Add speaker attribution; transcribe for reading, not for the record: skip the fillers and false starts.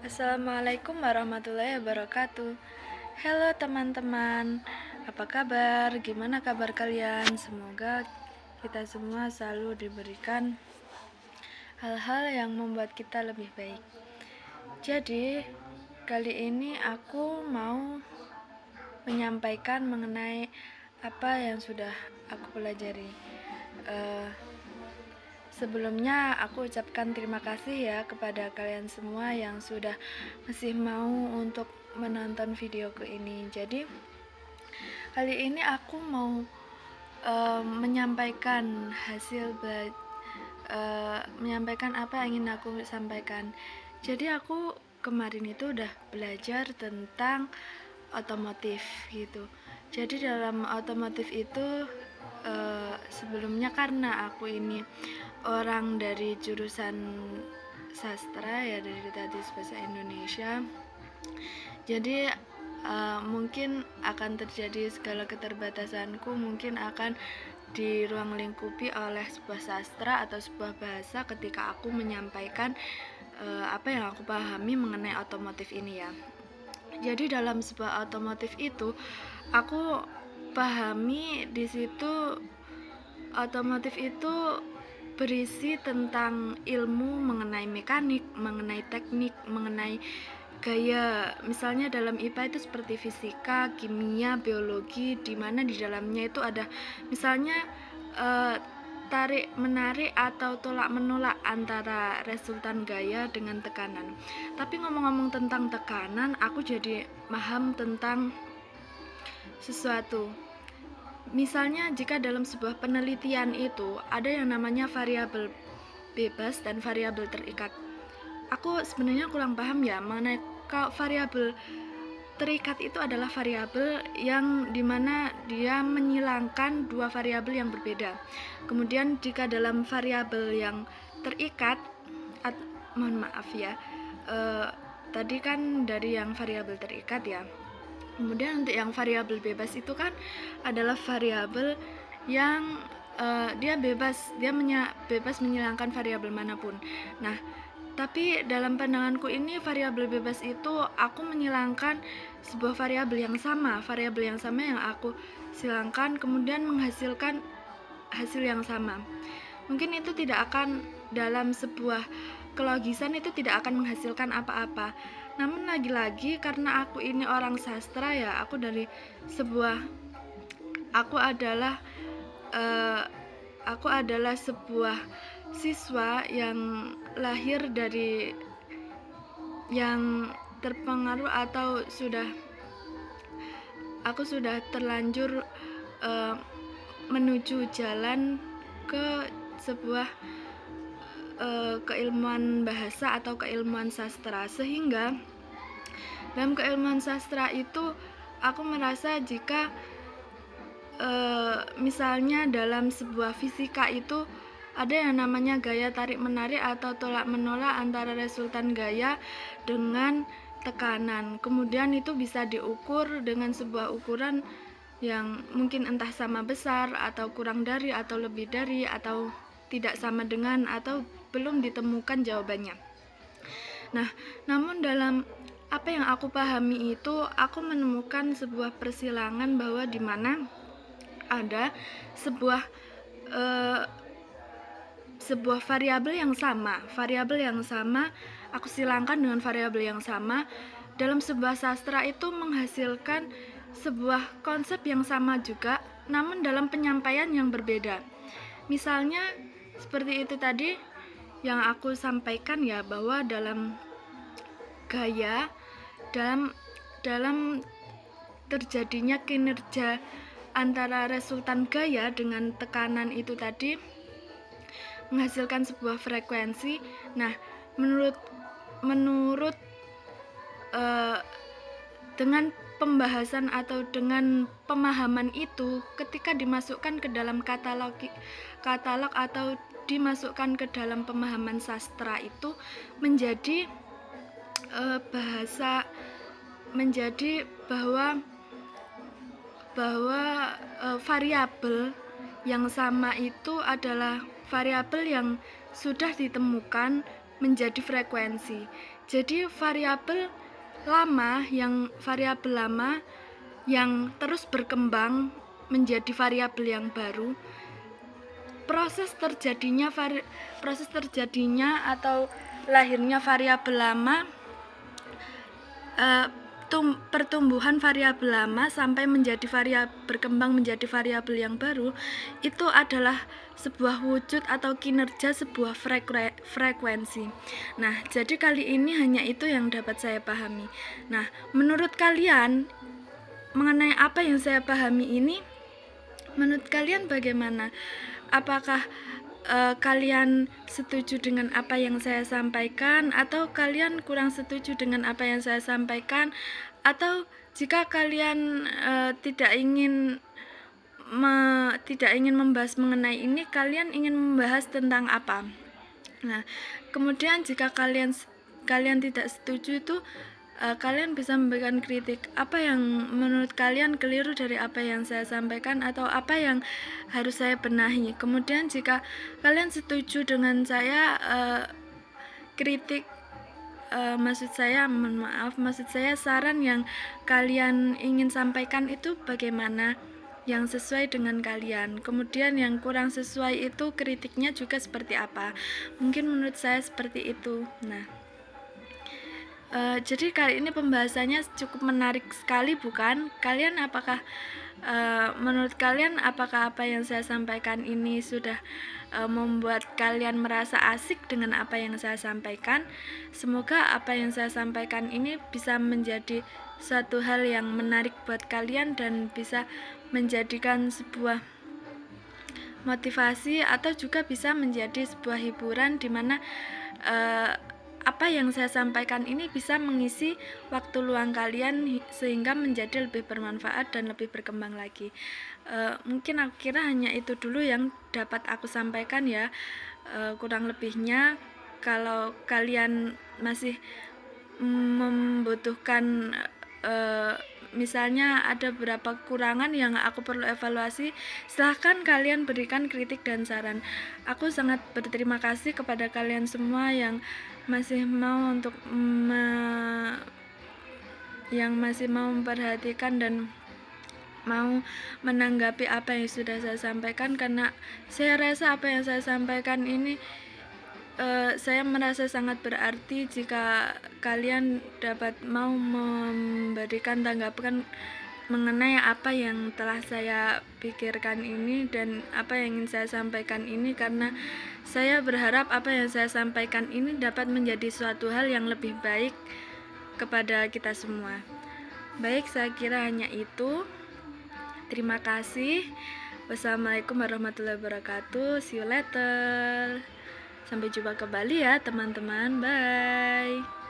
Speaker 1: Assalamualaikum warahmatullahi wabarakatuh. Halo teman-teman, apa kabar? Gimana kabar kalian? Semoga kita semua selalu diberikan hal-hal yang membuat kita lebih baik. Jadi, kali ini aku mau menyampaikan mengenai apa yang sudah aku pelajari. Sebelumnya aku ucapkan terima kasih ya kepada kalian semua yang sudah masih mau untuk menonton videoku ini. Jadi kali ini aku mau menyampaikan menyampaikan apa yang ingin aku sampaikan. Jadi aku kemarin itu udah belajar tentang otomotif gitu. Jadi dalam otomotif itu sebelumnya karena aku ini orang dari jurusan sastra ya, dari Literatur Bahasa Indonesia, jadi mungkin akan terjadi segala keterbatasanku mungkin akan di ruang lingkupi oleh sebuah sastra atau sebuah bahasa ketika aku menyampaikan apa yang aku pahami mengenai otomotif ini ya. Jadi dalam sebuah otomotif itu aku pahami di situ otomotif itu berisi tentang ilmu mengenai mekanik, mengenai teknik, mengenai gaya. Misalnya dalam IPA itu seperti fisika, kimia, biologi, di mana di dalamnya itu ada misalnya tarik menarik atau tolak menolak antara resultan gaya dengan tekanan. Tapi ngomong-ngomong tentang tekanan, aku jadi paham tentang sesuatu. Misalnya jika dalam sebuah penelitian itu ada yang namanya variabel bebas dan variabel terikat. Aku sebenarnya kurang paham ya mengenai kalau variabel terikat itu adalah variabel yang dimana dia menyilangkan dua variabel yang berbeda. Kemudian jika dalam variabel yang terikat, mohon maaf ya, tadi kan dari yang variabel terikat ya. Kemudian untuk yang variabel bebas itu kan adalah variabel yang dia bebas menyilangkan variabel manapun. Nah, tapi dalam pandanganku ini variabel bebas itu aku menyilangkan sebuah variabel yang sama yang aku silangkan kemudian menghasilkan hasil yang sama. Mungkin itu tidak akan dalam sebuah kelogisan itu tidak akan menghasilkan apa-apa. Namun lagi-lagi karena aku ini orang sastra ya, aku adalah sebuah siswa yang lahir dari yang terpengaruh atau aku sudah terlanjur menuju jalan ke sebuah keilmuan bahasa atau keilmuan sastra, sehingga dalam keilmuan sastra itu aku merasa jika misalnya dalam sebuah fisika itu ada yang namanya gaya tarik menarik atau tolak menolak antara resultan gaya dengan tekanan. Kemudian itu bisa diukur dengan sebuah ukuran yang mungkin entah sama besar atau kurang dari atau lebih dari atau tidak sama dengan atau belum ditemukan jawabannya. Nah, namun dalam apa yang aku pahami itu aku menemukan sebuah persilangan bahwa di mana ada sebuah variabel yang sama aku silangkan dengan variabel yang sama dalam sebuah sastra itu menghasilkan sebuah konsep yang sama juga namun dalam penyampaian yang berbeda. Misalnya seperti itu tadi yang aku sampaikan ya, bahwa dalam gaya dalam terjadinya kinerja antara resultan gaya dengan tekanan itu tadi menghasilkan sebuah frekuensi. Nah, menurut dengan pembahasan atau dengan pemahaman itu ketika dimasukkan ke dalam katalog atau dimasukkan ke dalam pemahaman sastra itu menjadi menjadi bahwa variabel yang sama itu adalah variabel yang sudah ditemukan menjadi frekuensi. Jadi variabel lama yang terus berkembang menjadi variabel yang baru, proses terjadinya atau lahirnya variabel lama, pertumbuhan variabel lama sampai berkembang menjadi variabel yang baru, itu adalah sebuah wujud atau kinerja sebuah frekuensi. Nah, jadi kali ini hanya itu yang dapat saya pahami. Nah, menurut kalian mengenai apa yang saya pahami ini, menurut kalian bagaimana? Apakah kalian setuju dengan apa yang saya sampaikan, atau kalian kurang setuju dengan apa yang saya sampaikan, atau jika kalian tidak ingin membahas mengenai ini, kalian ingin membahas tentang apa? Nah, kemudian jika kalian tidak setuju itu, kalian bisa memberikan kritik apa yang menurut kalian keliru dari apa yang saya sampaikan, atau apa yang harus saya benahi. Kemudian jika kalian setuju dengan saya, kritik, maksud saya saran yang kalian ingin sampaikan itu bagaimana, yang sesuai dengan kalian. Kemudian yang kurang sesuai itu kritiknya juga seperti apa. Mungkin menurut saya seperti itu. Nah, jadi kali ini pembahasannya cukup menarik sekali, bukan? Menurut kalian apakah apa yang saya sampaikan ini sudah membuat kalian merasa asik dengan apa yang saya sampaikan? Semoga apa yang saya sampaikan ini bisa menjadi suatu hal yang menarik buat kalian dan bisa menjadikan sebuah motivasi, atau juga bisa menjadi sebuah hiburan di mana apa yang saya sampaikan ini bisa mengisi waktu luang kalian sehingga menjadi lebih bermanfaat dan lebih berkembang lagi. Mungkin aku kira hanya itu dulu yang dapat aku sampaikan ya. Kurang lebihnya, kalau kalian masih membutuhkan, misalnya ada beberapa kekurangan yang aku perlu evaluasi, silahkan kalian berikan kritik dan saran. Aku sangat berterima kasih kepada kalian semua yang masih mau memperhatikan dan mau menanggapi apa yang sudah saya sampaikan, karena saya rasa apa yang saya sampaikan ini saya merasa sangat berarti jika kalian dapat mau memberikan tanggapan mengenai apa yang telah saya pikirkan ini dan apa yang ingin saya sampaikan ini, karena saya berharap apa yang saya sampaikan ini dapat menjadi suatu hal yang lebih baik kepada kita semua. Baik, saya kira hanya itu. Terima kasih. Wassalamualaikum warahmatullahi wabarakatuh. See you later. Sampai jumpa kembali ya teman-teman. Bye.